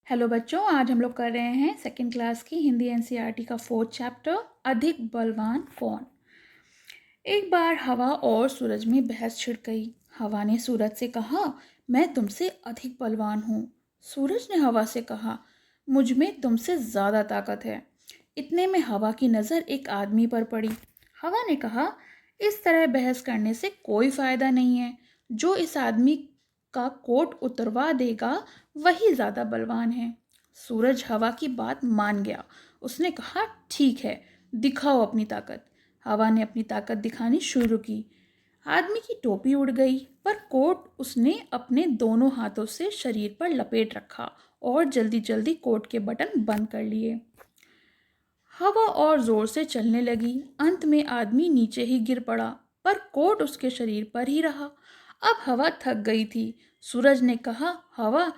Hello बच्चों, आज हम लोग कर रहे हैं सेकंड क्लास की हिंदी एनसीईआरटी का 4th चैप्टर अधिक बलवान कौन। एक बार हवा और सूरज में बहस छिड़ गई। हवा ने सूरज से कहा, मैं तुमसे अधिक बलवान हूँ। सूरज ने हवा से कहा, मुझ में तुमसे ज़्यादा ताकत है। इतने में हवा की नज़र एक आदमी पर पड़ी। हवा ने कहा, इस तरह बहस करने से कोई फ़ायदा नहीं है। जो इस आदमी का कोट उतरवा देगा वही ज़्यादा बलवान है। सूरज हवा की बात मान गया। उसने कहा, ठीक है, दिखाओ अपनी ताकत। हवा ने अपनी ताकत दिखानी शुरू की। आदमी की टोपी उड़ गई, पर कोट उसने अपने दोनों हाथों से शरीर पर लपेट रखा और जल्दी जल्दी कोट के बटन बंद कर लिए। हवा और जोर से चलने लगी। अंत में आदमी नीचे ही गिर पड़ा, पर कोट उसके शरीर पर ही रहा। अब हवा थक गई थी। सूरज ने कहा, हवा,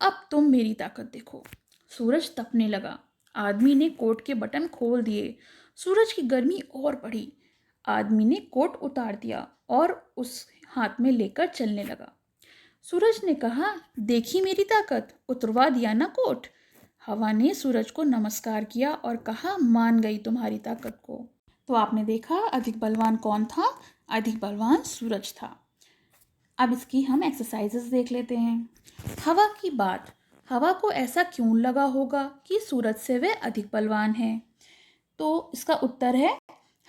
अब तुम मेरी ताकत देखो। सूरज तपने लगा। आदमी ने कोट के बटन खोल दिए। सूरज की गर्मी और बढ़ी। आदमी ने कोट उतार दिया और उस हाथ में लेकर चलने लगा। सूरज ने कहा, देखी मेरी ताकत, उतरवा दिया ना कोट। हवा ने सूरज को नमस्कार किया और कहा, मान गई तुम्हारी ताकत को। तो आपने देखा अधिक बलवान कौन था। अधिक बलवान सूरज था। अब इसकी हम एक्सरसाइजेस देख लेते हैं। हवा की बात। हवा को ऐसा क्यों लगा होगा कि सूरज से वह अधिक बलवान है? तो इसका उत्तर है,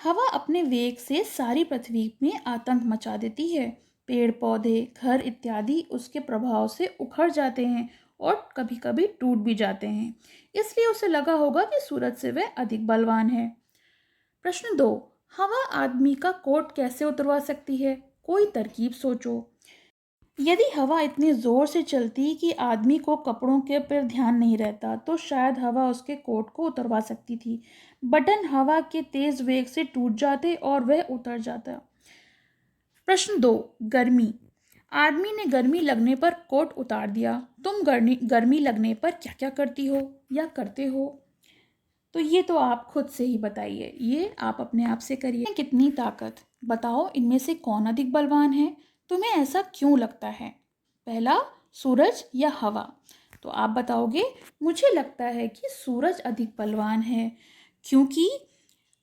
हवा अपने वेग से सारी पृथ्वी में आतंक मचा देती है। पेड़ पौधे, घर इत्यादि उसके प्रभाव से उखड़ जाते हैं और कभी कभी टूट भी जाते हैं। इसलिए उसे लगा होगा कि सूरज से वह अधिक बलवान है। प्रश्न 2, हवा आदमी का कोट कैसे उतरवा सकती है? कोई तरकीब सोचो। यदि हवा इतनी जोर से चलती कि आदमी को कपड़ों के पर ध्यान नहीं रहता, तो शायद हवा उसके कोट को उतरवा सकती थी। बटन हवा के तेज वेग से टूट जाते और वह उतर जाता। प्रश्न 2, गर्मी। आदमी ने गर्मी लगने पर कोट उतार दिया। तुम गर्मी लगने पर क्या क्या करती हो या करते हो? तो ये तो आप खुद से ही बताइए, ये आप अपने आप से करिए। कितनी ताकत, बताओ इनमें से कौन अधिक बलवान है? तुम्हें ऐसा क्यों लगता है? पहला, सूरज या हवा? तो आप बताओगे, मुझे लगता है कि सूरज अधिक बलवान है, क्योंकि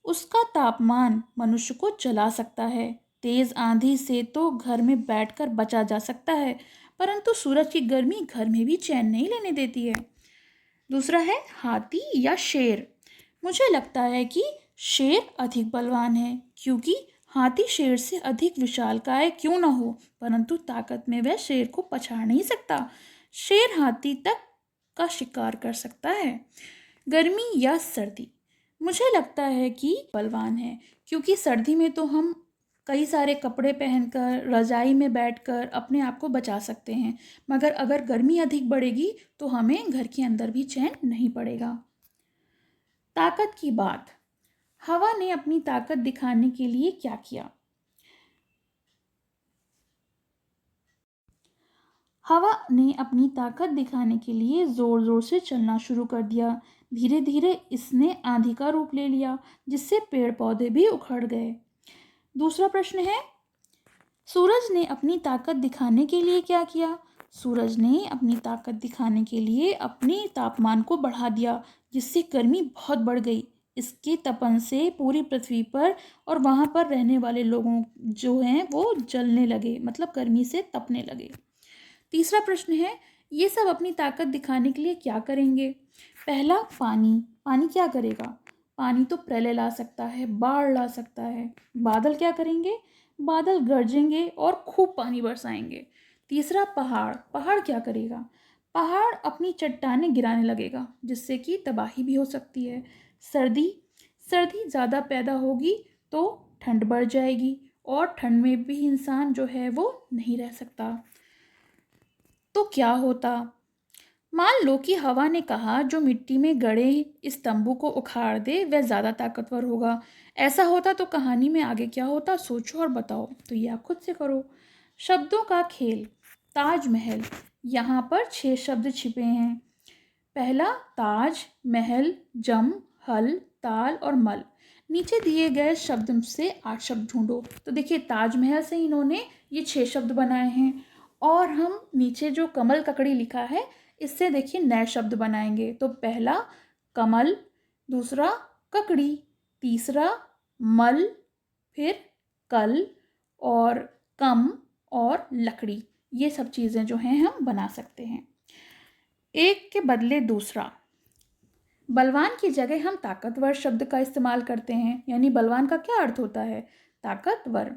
उसका तापमान मनुष्य को जला सकता है। तेज आंधी से तो घर में बैठकर बचा जा सकता है, परंतु सूरज की गर्मी घर में भी चैन नहीं लेने देती है। दूसरा है हाथी या शेर। मुझे लगता है कि शेर अधिक बलवान है, क्योंकि हाथी शेर से अधिक विशालकाय क्यों ना हो, परंतु ताकत में वह शेर को पछाड़ नहीं सकता। शेर हाथी तक का शिकार कर सकता है। गर्मी या सर्दी। मुझे लगता है कि बलवान है, क्योंकि सर्दी में तो हम कई सारे कपड़े पहनकर रजाई में बैठकर अपने आप को बचा सकते हैं, मगर अगर गर्मी अधिक बढ़ेगी तो हमें घर के अंदर भी चैन नहीं पड़ेगा। ताकत की बात। हवा ने अपनी ताकत दिखाने के लिए क्या किया? हवा ने अपनी ताकत दिखाने के लिए जोर जोर से चलना शुरू कर दिया। धीरे धीरे इसने आंधी का रूप ले लिया, जिससे पेड़ पौधे भी उखड़ गए। दूसरा प्रश्न है, सूरज ने अपनी ताकत दिखाने के लिए क्या किया? सूरज ने अपनी ताकत दिखाने के लिए अपने तापमान को बढ़ा दिया, जिससे गर्मी बहुत बढ़ गई। इसके तपन से पूरी पृथ्वी पर और वहाँ पर रहने वाले लोगों जो हैं वो जलने लगे, मतलब गर्मी से तपने लगे। तीसरा प्रश्न है, ये सब अपनी ताकत दिखाने के लिए क्या करेंगे? पहला, पानी। पानी क्या करेगा? पानी तो प्रलय ला सकता है, बाढ़ ला सकता है। बादल क्या करेंगे? बादल गरजेंगे और खूब पानी बरसाएंगे। तीसरा, पहाड़। पहाड़ क्या करेगा? पहाड़ अपनी चट्टानें गिराने लगेगा, जिससे कि तबाही भी हो सकती है। सर्दी। सर्दी ज़्यादा पैदा होगी तो ठंड बढ़ जाएगी, और ठंड में भी इंसान जो है वो नहीं रह सकता। तो क्या होता? मान लो कि हवा ने कहा, जो मिट्टी में गड़े इस तंबू को उखाड़ दे वह ज़्यादा ताकतवर होगा। ऐसा होता तो कहानी में आगे क्या होता, सोचो और बताओ। तो ये आप खुद से करो। शब्दों का खेल। ताजमहल। यहाँ पर 6 शब्द छिपे हैं। पहला, ताज, महल, जम, हल, ताल और मल। नीचे दिए गए शब्द से 8 शब्द ढूंढो। तो देखिए, ताजमहल से इन्होंने ये 6 शब्द बनाए हैं, और हम नीचे जो कमल ककड़ी लिखा है, इससे देखिए नए शब्द बनाएंगे। तो पहला कमल, दूसरा ककड़ी, तीसरा मल, फिर कल और कम और लकड़ी। ये सब चीज़ें जो हैं हम बना सकते हैं। एक के बदले दूसरा, बलवान की जगह हम ताकतवर शब्द का इस्तेमाल करते हैं। यानी बलवान का क्या अर्थ होता है? ताकतवर।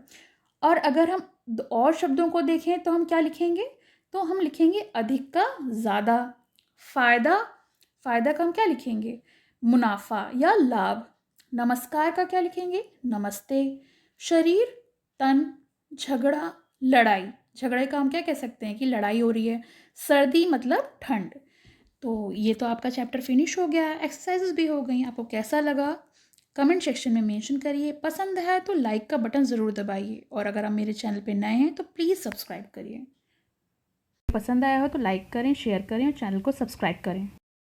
और अगर हम और शब्दों को देखें तो हम क्या लिखेंगे? तो हम लिखेंगे अधिक का ज़्यादा। फायदा, फायदा का हम क्या लिखेंगे? मुनाफा या लाभ। नमस्कार का क्या लिखेंगे? नमस्ते। शरीर, तन, झगड़ा, लड़ाई। झगड़े का हम क्या कह सकते हैं कि लड़ाई हो रही है। सर्दी मतलब ठंड। तो ये तो आपका चैप्टर फिनिश हो गया, एक्सरसाइजेस भी हो गई। आपको कैसा लगा कमेंट सेक्शन में मेंशन करिए। पसंद है तो लाइक का बटन ज़रूर दबाइए, और अगर आप मेरे चैनल पे नए हैं तो प्लीज़ सब्सक्राइब करिए। पसंद आया हो तो लाइक करें, शेयर करें और चैनल को सब्सक्राइब करें।